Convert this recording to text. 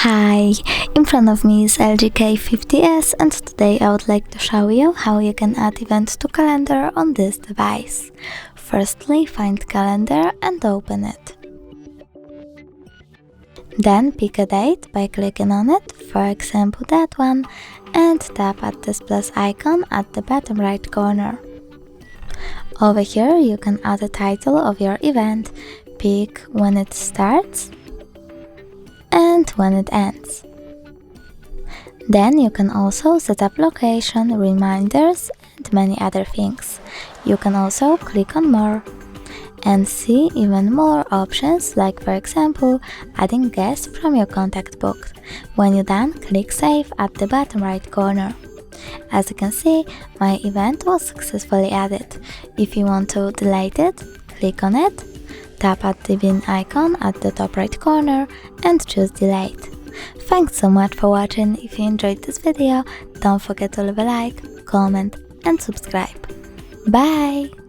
Hi, in front of me is LG K50S, and today I would like to show you how you can add events to calendar on this device. Firstly, find calendar and open it. Then pick a date by clicking on it, for example that one, and tap at this plus icon at the bottom right corner. Over here you can add a title of your event, pick when it starts and when it ends. Then you can also set up location, reminders and many other things. You can also click on more and see even more options, like for example adding guests from your contact book. When you're done, click save at the bottom right corner. As you can see, my event was successfully added. If you want to delete it, click on it, tap at the bin icon at the top right corner and choose delete. Thanks so much for watching. If you enjoyed this video, don't forget to leave a like, comment and subscribe. Bye!